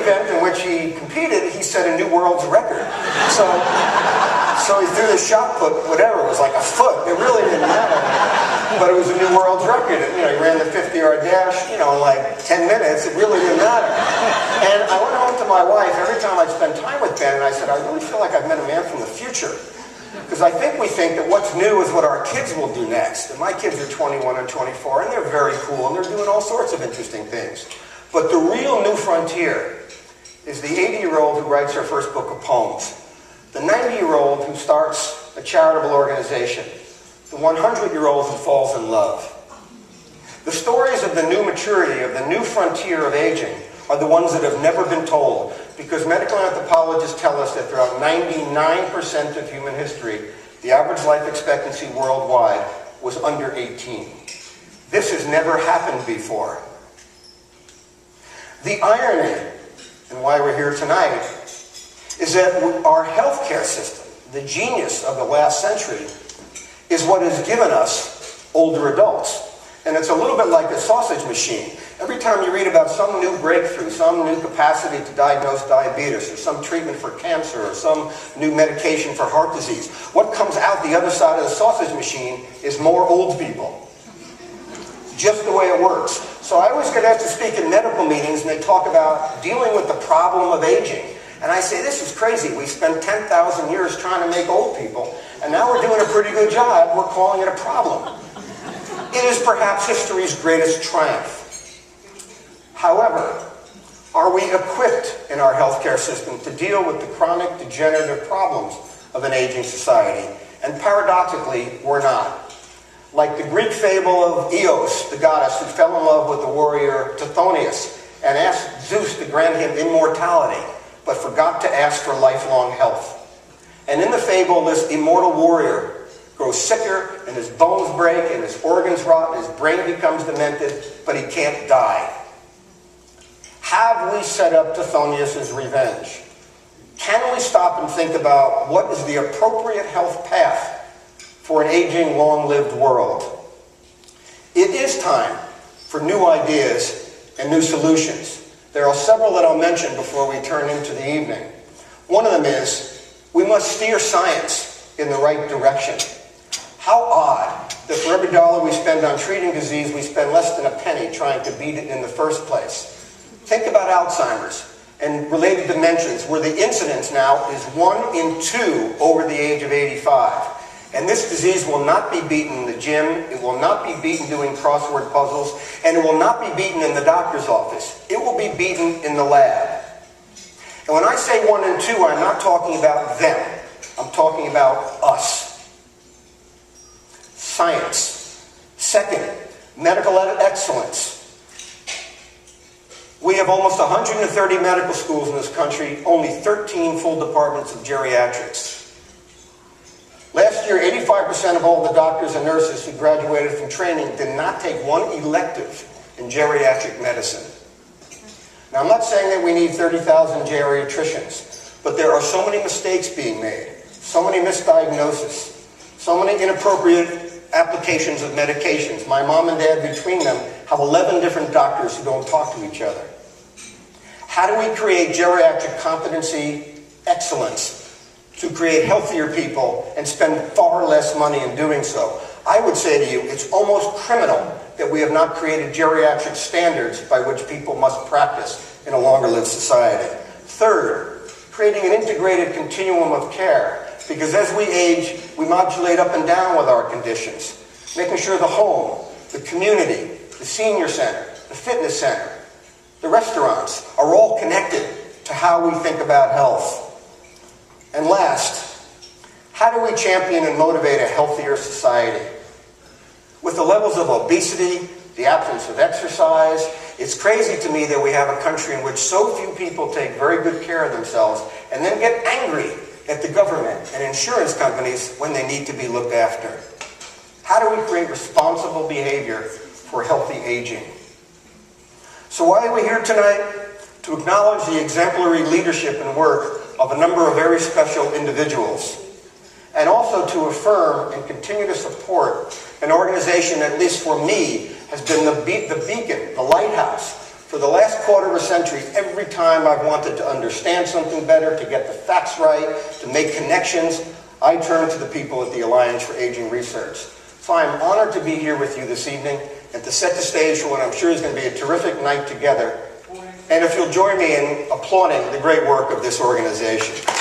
event in which he competed, he set a new world's record. So he threw the shot put, whatever, it was like a foot. It really didn't matter. But it was a new world's record. He ran the 50-yard dash, in like 10 minutes. It really didn't matter. And I went home to my wife every time I'd spend time with Ben, and I said, I really feel like I've met a man from the future. Because I think we think that what's new is what our kids will do next. And my kids are 21 and 24, and they're very cool, and they're doing all sorts of interesting things. But the real new frontier is the 80-year-old who writes her first book of poems, the 90-year-old who starts a charitable organization, the 100-year-old who falls in love. The stories of the new maturity, of the new frontier of aging, are the ones that have never been told, because medical anthropologists tell us that throughout 99% of human history, the average life expectancy worldwide was under 18. This has never happened before. The irony, and why we're here tonight, is that our healthcare system, the genius of the last century, is what has given us older adults. And it's a little bit like a sausage machine. Every time you read about some new breakthrough, some new capacity to diagnose diabetes, or some treatment for cancer, or some new medication for heart disease, what comes out the other side of the sausage machine is more old people. Just the way it works. So I always get asked to speak in medical meetings, and they talk about dealing with the problem of aging. And I say, this is crazy. We spent 10,000 years trying to make old people, and now we're doing a pretty good job. We're calling it a problem. It is perhaps history's greatest triumph. However, are we equipped in our healthcare system to deal with the chronic degenerative problems of an aging society? And paradoxically, we're not. Like the Greek fable of Eos, the goddess who fell in love with the warrior Tithonius and asked Zeus to grant him immortality, but forgot to ask for lifelong health. And in the fable, this immortal warrior grows sicker, and his bones break, and his organs rot, and his brain becomes demented, but he can't die. Have we set up Tithonius' revenge? Can we stop and think about what is the appropriate health path for an aging, long-lived world? It is time for new ideas and new solutions. There are several that I'll mention before we turn into the evening. One of them is, we must steer science in the right direction. How odd that for every dollar we spend on treating disease, we spend less than a penny trying to beat it in the first place. Think about Alzheimer's and related dementias, where the incidence now is 1 in 2 over the age of 85. And this disease will not be beaten in the gym, it will not be beaten doing crossword puzzles, and it will not be beaten in the doctor's office. It will be beaten in the lab. And when I say 1 in 2, I'm not talking about them. I'm talking about us. Science. Second, medical excellence. We have almost 130 medical schools in this country, only 13 full departments of geriatrics. Last year, 85% of all the doctors and nurses who graduated from training did not take one elective in geriatric medicine. Now, I'm not saying that we need 30,000 geriatricians, but there are so many mistakes being made, so many misdiagnoses, so many inappropriate applications of medications. My mom and dad, between them, have 11 different doctors who don't talk to each other. How do we create geriatric competency excellence to create healthier people and spend far less money in doing so? I would say to you, it's almost criminal that we have not created geriatric standards by which people must practice in a longer-lived society. Third, creating an integrated continuum of care. Because as we age, we modulate up and down with our conditions. Making sure the home, the community, the senior center, the fitness center, the restaurants are all connected to how we think about health. And last, how do we champion and motivate a healthier society? With the levels of obesity, the absence of exercise, it's crazy to me that we have a country in which so few people take very good care of themselves and then get angry at the government and insurance companies when they need to be looked after. How do we create responsible behavior for healthy aging? So why are we here tonight? To acknowledge the exemplary leadership and work of a number of very special individuals, and also to affirm and continue to support an organization, at least for me, has been the beacon, the lighthouse For the last quarter of a century, every time I've wanted to understand something better, to get the facts right, to make connections, I turn to the people at the Alliance for Aging Research. So I'm honored to be here with you this evening and to set the stage for what I'm sure is going to be a terrific night together. And if you'll join me in applauding the great work of this organization.